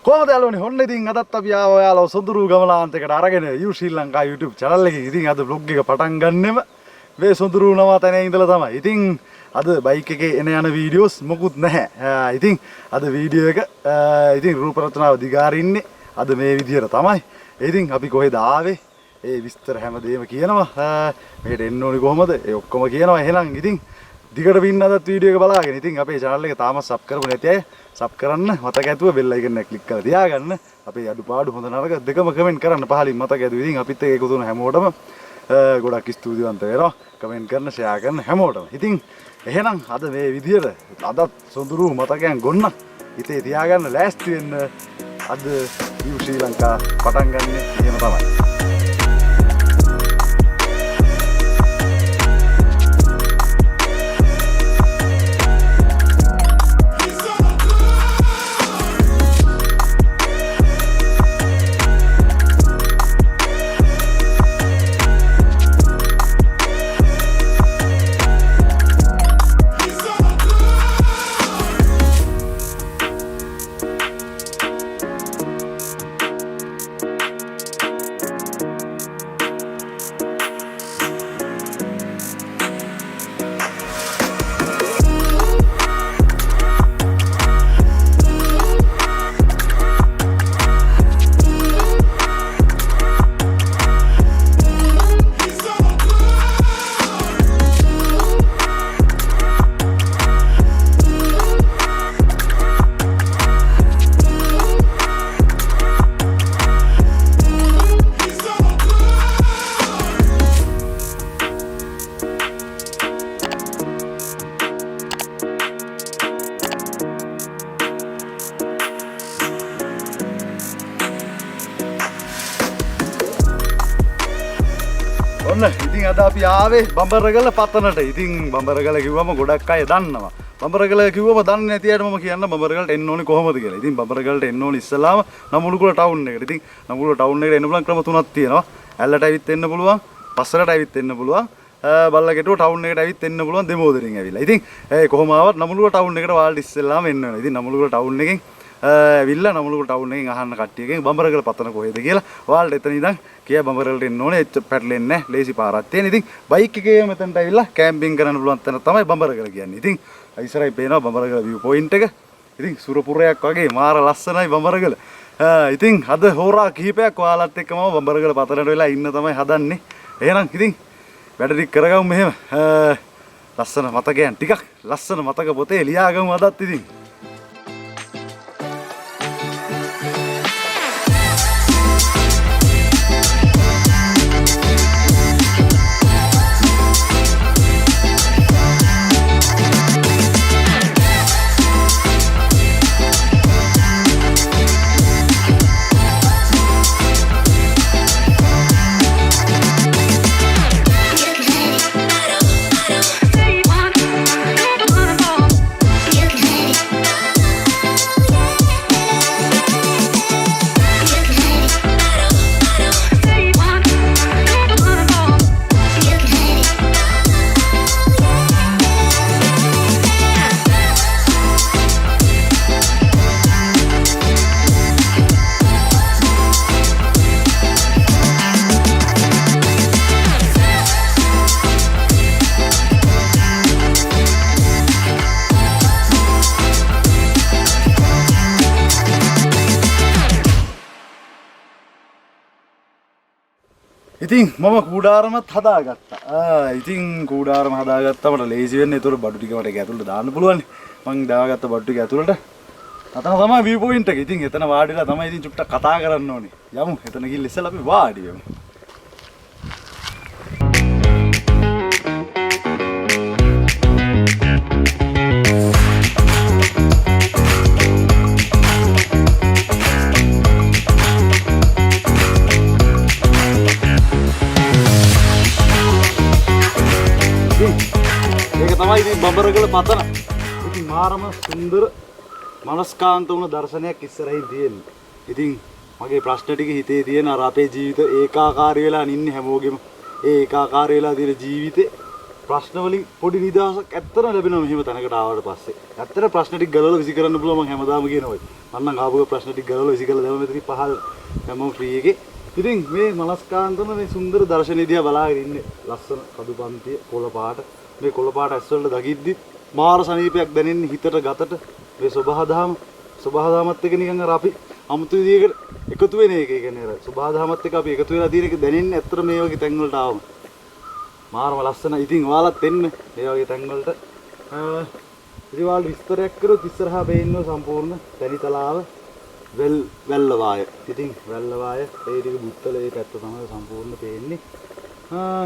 කොහොමද යාළුවනේ හොන්න ඉතින් අදත් අපි ආව ඔයාලව සොඳුරු ගමනාන්තයකට අරගෙන Sri Lanka YouTube channel එකේ ඉතින් අද vlog එක පටන් ගන්නෙම මේ සොඳුරු නවතනේ ඉඳලා තමයි. ඉතින් අද බයික් එකේ එන යන වීඩියෝස් මොකුත් නැහැ. ඉතින් අද වීඩියෝ එක ඉතින් රූප රචනාව දිගාරින්නේ අද මේ විදියට තමයි. ඉතින් අපි කොහෙද ආවේ? ඒ විස්තර හැමදේම කියනවා. මෙහෙට එන්න ඕනේ කොහමද? ඒ ඔක්කොම කියනවා. එහෙනම් ඉතින් දිගට වින්න අදත් වීඩියෝ එක බලාගෙන. ඉතින් අපේ channel එක තාම සබ් කරපු නැති අය සබ් කරන්න, මතක ඇතුව බෙල් අයිකන් එක ක්ලික් කරලා තියාගන්න. අපේ අඩුපාඩු හොඳ නරක දෙකම කමෙන්ට් කරන්න පහලින් මතක ඇතුව. ඉතින් අපිත් එක්ක එකතු වෙන හැමෝටම ගොඩක් ස්තුතිවන්ත වෙනවා. කමෙන්ට් කරන, ෂෙයා කරන හැමෝටම. ඉතින් එහෙනම් අද මේ විදියට අදත් සොඳුරු මතකයන් ගොන්නක් හිතේ තියාගන්න ලෑස්ති වෙන්න. අද Sri Lanka පටන් ගන්න එහෙම තමයි. ඉතින් අද අපි ආවේ බඹරගල පතනට. ඉතින් බඹරගල කිව්වම ගොඩක් අය දන්නවා. බඹරගල කිව්වම දන්නේ නැති අයට මම කියන්න බඹරගලට එන්න ඕනේ කොහොමද කියලා. ඉතින් බඹරගලට එන්න ඕනේ ඉස්සලාම නමුළුගල ටවුන් එකට. ඉතින් නමුළුගල ටවුන් එකට එන්න පුළුවන් ක්‍රම තුනක් තියෙනවා. ඇල්ලට ඇවිත් එන්න පුළුවන්, පස්සරට ඇවිත් එන්න පුළුවන්, බල්ලගෙටුව ටවුන් එකට ඇවිත් එන්න පුළුවන් දෙමෝදරින් ඇවිල්ලා. ඉතින් කොහොම ආවත් නමුළුගල ටවුන් එකට වාල්ට ඉස්සලාම එන්න වෙනවා. ඉතින් නමුළුගල ටවුන් එකෙන් ඇවිල්ලා නමුළුගල ටවුන් එකෙන් අහන්න කට්ටියකින් බඹරගල පතන කොහෙද කියලා. ඔයාලට එතන ඉඳන් කියා බඹරගලට එන්න ඕනේ. පැටලෙන්නේ නැහැ. ලේසි පාරක් තියෙන. ඉතින් බයික් එකේ මෙතනට ඇවිල්ලා කැම්පින් කරන්න පුළුවන් තැන තමයි බඹරගල කියන්නේ. ඉතින් ඉස්සරහින් පේනවා බඹරගල view point එක. ඉතින් සුරපුරයක් වගේ මාර ලස්සනයි බඹරගල. ඉතින් අද හෝරා කිහිපයක් ඔයාලත් එක්කම බඹරගල පතනට වෙලා ඉන්න තමයි හදන්නේ. එහෙනම් ඉතින් වැඩ ටික කරගමු මෙහෙම. ලස්සන මතකයන් ටිකක් ලස්සන මතක පොතේ ලියාගමු අදත් ඉතින්. ඉතින් මම කූඩාරමත් හදාගත්තා. ඉතින් කූඩාරම හදාගත්තා මට ලේසි වෙන්නේ. ඒතකොට බඩු ටික මට ඒක ඇතුළට දාන්න පුළුවන්. මං දාගත්ත බඩු ටික ඇතුළට. අතන තමයි view point එක. ඉතින් එතන වාඩිලා තමයි ඉතින් චුට්ටක් කතා කරන්න ඕනේ. යමු. එතන ගිහින් ඉස්සෙල්ලා අපි වාඩි වෙමු. ඉතින් බඹරගල පතන. ඉතින් මාරම සුන්දර මනස්කාන්ත වුණ දර්ශනයක් ඉස්සරහින් තියෙනවා. ඉතින් මගේ ප්‍රශ්න ටික හිතේ තියෙන අර අපේ ජීවිත ඒකාකාරී වෙලා ඉන්නේ හැමෝගෙම. ඒ ඒකාකාරී වෙලා තියෙන ජීවිතේ ප්‍රශ්න වලින් පොඩි නිදහසක් ඇත්තටම ලැබෙනවා මෙහෙම තැනකට ආවට පස්සේ. ඇත්තට ප්‍රශ්න ටික ගලවලා විසි කරන්න පුළුවන් මම හැමදාම කියනවා. මම නම් ආපුව ප්‍රශ්න ටික ගලවලා විසි කරලා දැම්ම මෙතන පහල් හැමෝම ෆ්‍රී එකේ. ඉතින් මේ මනස්කාන්තන මේ සුන්දර දර්ශනීය දිහා බලාගෙන ඉන්නේ. ලස්සන කඳු පන්තිය කොළ පාට. මේ කොළ පාට ඇස් වලට දකිද්දි මාර සනීපයක් දැනෙන්නේ හිතට ගතට. මේ සබහාදාමත් එක නිකන් අර අපි අමුතු විදියකට එකතු වෙන එක. ඒ කියන්නේ අර සබහාදාමත් එක අපි එකතු වෙලා තියෙන එක දැනෙන්නේ ඇත්තට මේ වගේ තැන් වලට ආවම. මාරම ලස්සන. ඉතින් ඔයාලත් එන්න මේ වගේ තැන් වලට. ඉතින් ඔයාලා විස්තරයක් කරොත් ඉස්සරහා පේන්නේ සම්පූර්ණ තනිතලාව වැල්ලවාය. ඉතින් වැල්ලවාය ඒ ටික බුත්තල ඒ පැත්ත තමයි සම්පූර්ණ පේන්නේ.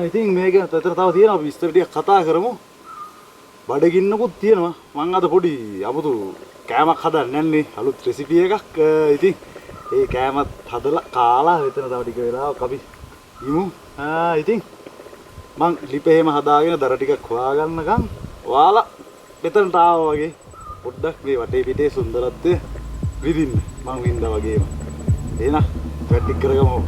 ඉතින් මේක අතර තව තියෙනවා අපි විස්තර ටික කතා කරමු. බඩගින්නකුත් තියෙනවා. මම අද පොඩි අමුතු කෑමක් හදන්න යන්නේ අලුත් රෙසිපි එකක්. ඉතින් ඒ කෑමත් හදලා කාලා එතන තව ටික වෙලාවක් අපි ඉමු. ඉතින් මං ලිපේම හදාගෙන දර ටිකක් හොයාගන්නකම් ඔයාලා මෙතනට ආවා වගේ පොඩ්ඩක් මේ වටේ පිටේ සුන්දරත්වය විඳින්න මං වින්දා වගේම. එහෙනම් පැටික් කරගමු.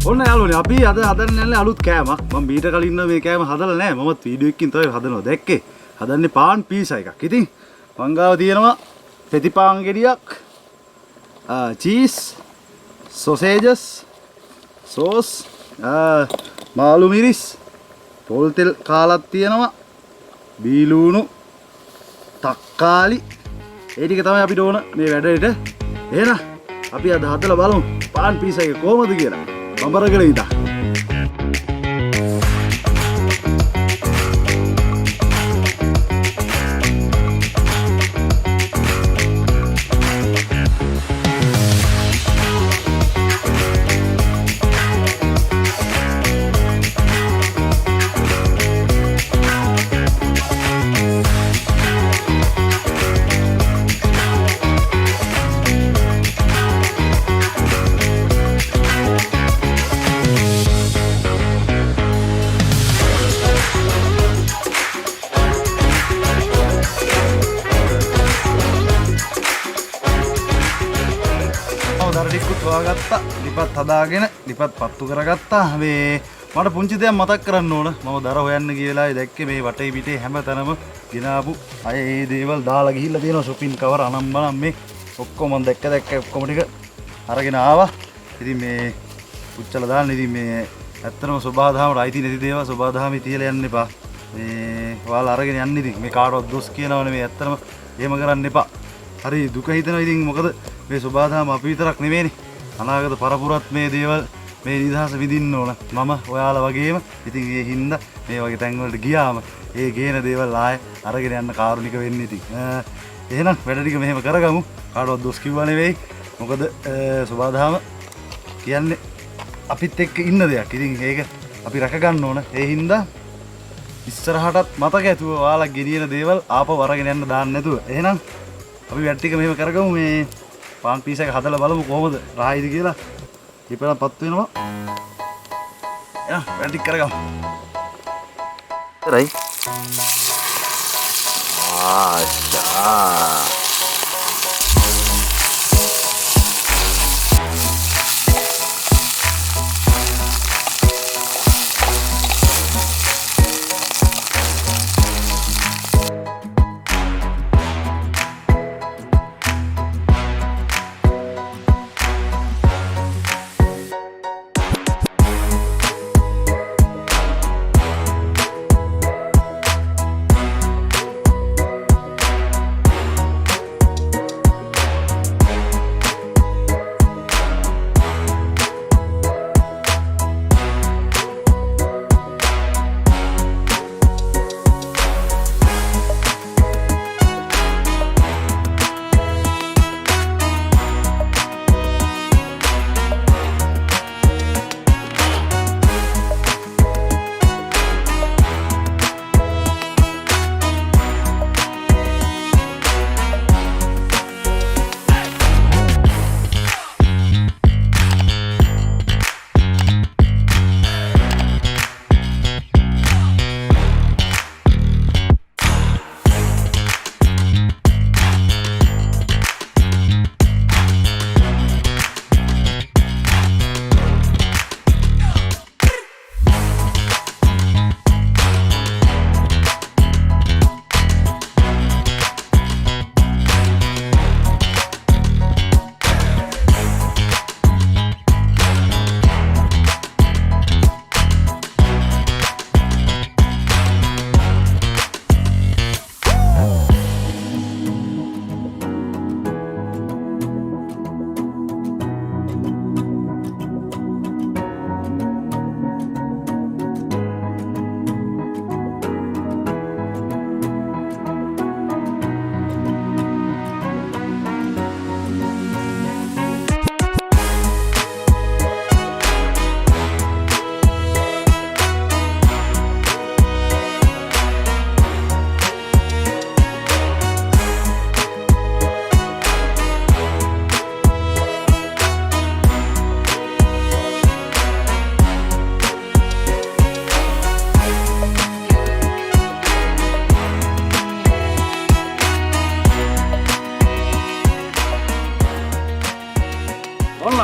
ඔන්න යාළුවනේ අපි අද හදන්න යන්නේ අලුත් කෑමක්. මම මීට කලින් මේ කෑම හදලා නැහැ. මමත් වීඩියෝ එකකින් තමයි හදනවා දැක්කේ. හදන්නේ පාන් පීසා එකක්. ඉතින් මං ගාව තියෙනවා පෙති පාන් ගෙඩියක්, චීස්, සොසේජස්, සෝස්, මාළු මිරිස්, පොල් තෙල් කාලක් තියෙනවා, බීලුණු, තක්කාලි. ඒ ටික තමයි අපිට ඕන මේ වැඩේට. එහෙනම් අපි අද හදලා බලමු පාන් පීසා එක කොහොමද කියලා. බඹරගල ඉඳන් හොයාගත්තා. ලිපත් හදාගෙන ලිපත් පත්තු කරගත්තා. මේ මට පුංචි දෙයක් මතක් කරන්න ඕන. මම දර හොයන්න ගිහලා දැක්කේ මේ වටේ පිටේ හැම තැනම ගෙනාපු අය මේ දේවල් දාලා ගිහිල්ලා තියෙනවා. shopping cover අනම්මනම් මේ ඔක්කොම මම දැක්ක ඔක්කොම ටික අරගෙන ආවා. ඉතින් මේ පුච්චලා දාන්න. ඉතින් මේ ඇත්තටම සබහාදහමට අයිති නැති දේවල් සබහාදහමේ තියලා යන්න එපා. මේ ඔයාලා අරගෙන යන්න. ඉතින් මේ කාටවත් දොස් කියනවනේ. මේ ඇත්තටම එහෙම කරන්න එපා. හරි දුක හිතෙනවා. ඉතින් මොකද මේ සබහාදහම අපි විතරක් නෙමෙයිනේ. අනාගත පරපුරත් මේ දේවල් මේ නිදහස විඳින්න ඕන. මම ඔයාලා වගේම. ඉතින් ඒ හින්දා මේ වගේ තැන් වලට ගියාම ඒ ගේන දේවල් ආයේ අරගෙන යන්න කාරුණික වෙන්න. ඉතින් එහෙනම් වැඩ ටික මෙහෙම කරගමු. කාටවත් දොස් කිව්වා නෙවෙයි. මොකද සබහාදහම කියන්නේ අපිත් එක්ක ඉන්න දෙයක්. ඉතින් ඒක අපි රැක ගන්න ඕන. ඒ හින්දා ඉස්සරහටත් මතක ඇතුව ඔයාලා ගෙනියන දේවල් ආපහු අරගෙන යන්න දාන්න නැතුව. එහෙනම් අපි වැඩ ටික මෙහෙම කරගමු. මේ පාන් පීස් එක හදලා බලමු කොහොමද රායිද කියලා. ලිපලක් පත් වෙනවා. Ya, වැඩි කරගමු. හරි. ආෂා.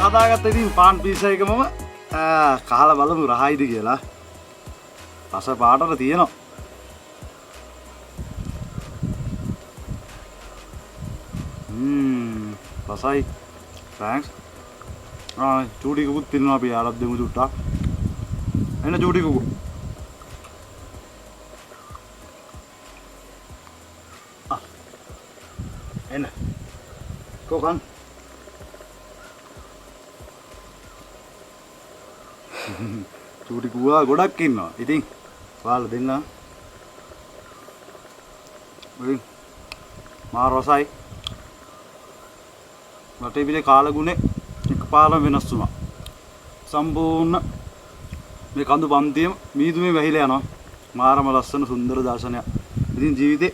හදාගත්ත ඉතින් පාන් පීස් එකමම කහලා බලමු රහයිද කියලා. රස පාටට තියෙනවා. රසයි. thanks. චූටි කුකුත් තින්නවා අපි ආරක් දෙමු චුට්ටක්. එන්න චූටි කුකු. එන්න. කොකන්. චූටි කුවා ගොඩක් ඉන්නවා. ඉතින් ඔයාලා දෙන්න. ඉතින් මා රසයි. මට ඉතින් කාලගුණේ එකපාරම වෙනස් වුණා. සම්පූර්ණ මේ කඳු පන්තියම මීදුමේ වැහිලා යනවා. මාරම ලස්සන සුන්දර දර්ශනයක්. ඉතින් ජීවිතේ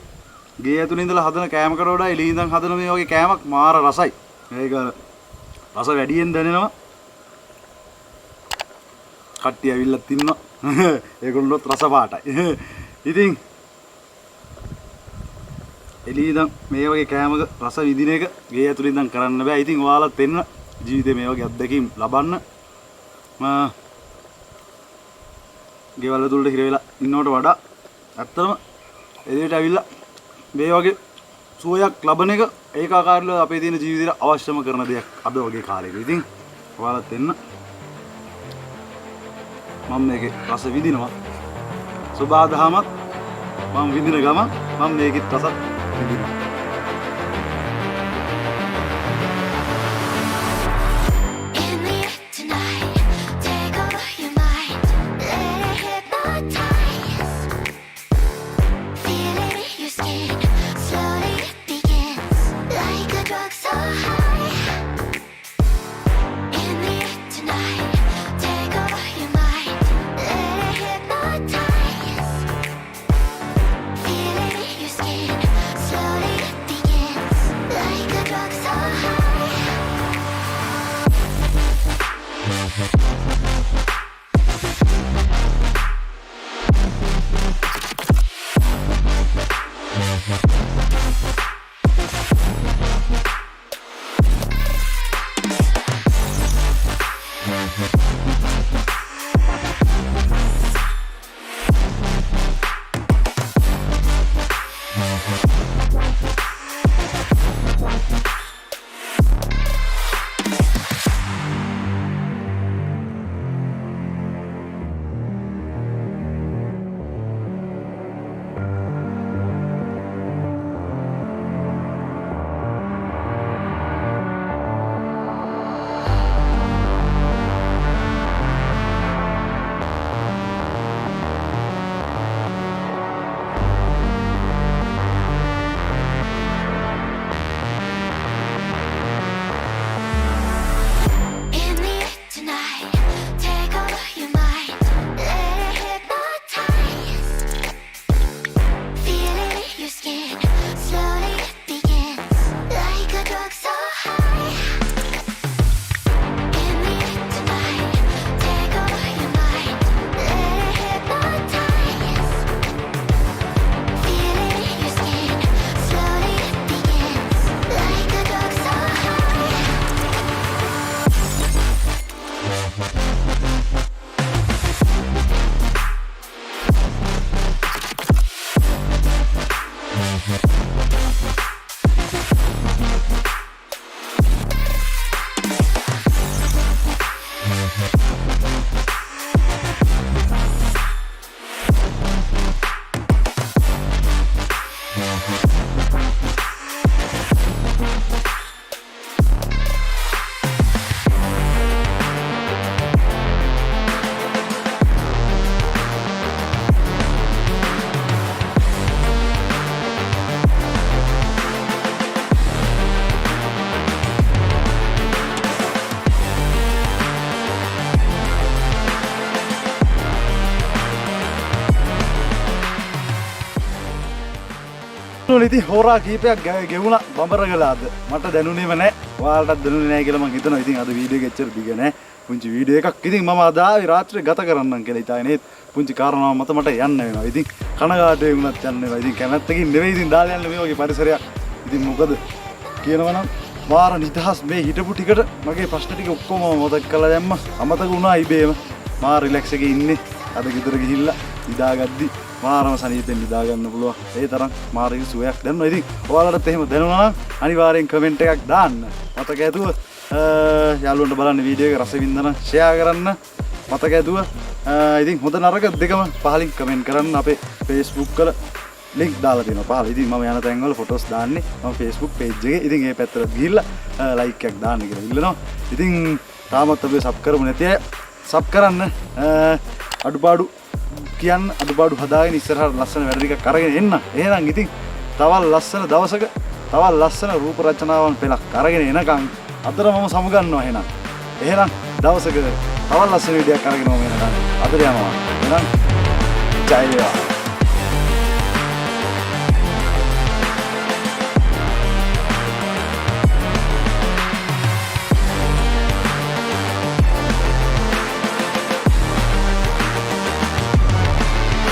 ගේ ඇතුලේ ඉඳලා හදන කෑමකට වඩා එළියේ ඉඳන් හදන මේ වගේ කෑමක් මාර රසයි. මේක රස වැඩියෙන් දැනෙනවා. කට්ටිය ඇවිල්ලා තින්නවා. ඒගොල්ලොත් රස පාටයි. ඉතින් එළියේ ඉඳන් මේ වගේ කෑමක රස විඳින එක ගේ ඇතුලේ ඉඳන් කරන්න බෑ. ඉතින් ඔයාලත් එන්න ජීවිතේ මේ වගේ අත්දැකීම් ලබන්න. ගෙවල් වලට හිර වෙලා ඉන්නවට වඩා ඇත්තටම එළියට ඇවිල්ලා මේ වගේ සුවයක් ලබන එක ඒකාකාරීව අපේ තියෙන ජීවිතේට අවශ්‍යම කරන දෙයක් අද වගේ කාලෙක. ඉතින් ඔයාලත් එන්න. මම මේකේ රස විඳිනවා. සබාදහමත් මම විඳින ගම මම මේකේ රස විඳිනවා. Slowly ඉතින් හොරා කීපයක් ගෙවුණා බඹරගලාද මට දැනුනේම නැහැ. ඔයාලටත් දැනුනේ නැහැ කියලා මම හිතනවා. ඉතින් අද වීඩියෝ එක එච්චර දිග නැහැ. පුංචි වීඩියෝ එකක්. ඉතින් මම අද ආවේ රාත්‍රියේ ගත කරන්නම් කියලා හිතාගෙන ඒත් පුංචි කාරණාවක් මත මට යන්න වෙනවා. ඉතින් කනගාටුවෙන් වුණත් යන්න වෙනවා. ඉතින් කැමැත්තකින් නෙවෙයි ඉතින් දාලා යන්න මේ වගේ පරිසරයක්. ඉතින් මොකද කියනවනම් වාර නිදහස් මේ හිටපු ටිකට මගේ ප්‍රශ්න ටික ඔක්කොම මතක් කරලා දැම්මා. අමතක වුණා ඉබේම. මා රිලැක්ස් එකේ ඉන්නේ. අද ගෙදර ගිහිල්ලා නිදාගද්දි මාරම සනීපෙන් නිදා ගන්න පුළුවන්. ඒ තරම් මාරික සුවයක් දැනෙනවා. ඉතින් ඔයාලටත් එහෙම දැනුණා නම් අනිවාර්යෙන් කමෙන්ට් එකක් දාන්න. මතක ඇතුව යාළුවන්ට බලන්න වීඩියෝ එක රස විඳන ෂෙයා කරන්න. මතක ඇතුව ඉතින් හොඳ නරක දෙකම පහලින් කමෙන්ට් කරන්න. අපේ Facebook වල ලින්ක් දාලා තියෙනවා පහල. ඉතින් මම යන තැන් වල ෆොටෝස් දාන්නේ මම Facebook page එකේ. ඉතින් ඒ පැත්තට ගිහිල්ලා ලයික් එකක් දාන්න කියලා ඉල්ලනවා. ඉතින් තාමත් අපි සබ් කරමු නැති අය සබ් කරන්න. අඩුපාඩු කියන්න අඩුපාඩු හදාගෙන ඉස්සරහට ලස්සන වැඩ ටිකක් අරගෙන එන්න. එහෙනම් ඉතින් තවත් ලස්සන දවසක තවත් ලස්සන රූප රචනාවන් පෙළක් අරගෙන එනකන් අතර මම සමුගන්නවා. එහෙනම් දවසක තවත් ලස්සන වීඩියෝයක් අරගෙන මම එනකන් අතර යනවා. එහෙනම් ජය වේවා.